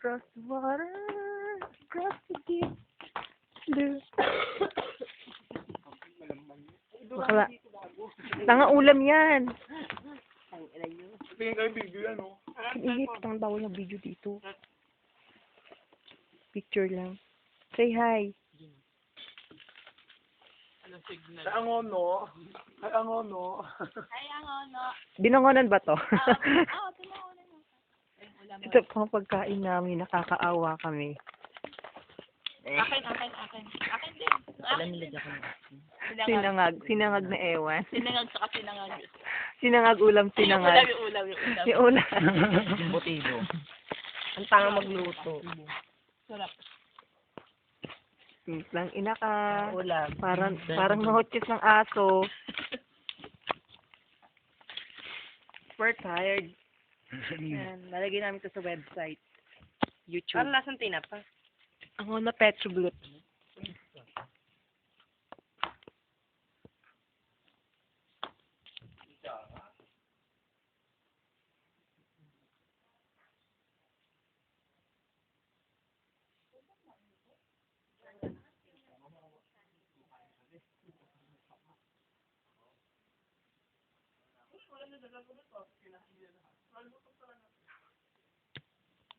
Cross the water, cross the deep blue. Bakla. Tanga ulam yan. Tingin kayo video yan, oh. Hindi, patang bawal na video dito. Picture lang. Say hi. Ay, angono. Ay, angono. Ay, ang ano. Binangonan ba to? Tinangonan mo. Ito pang pagkain namin, nakakaawa kami. Akin. Akin din. Alam nila dyan. Sinangag na ewan. Sinangag saka sinangag. Sinangag ulam, sinangag. Yung ulam. Yung ulam. Yung botido. Ang tanga magluto. Sarap. Lang ina ka. Ulam. Parang noches ng aso. We're tired. Yan, lalagay namin ito sa website. YouTube. Parang lasang tinapa. Ako na Petroblut.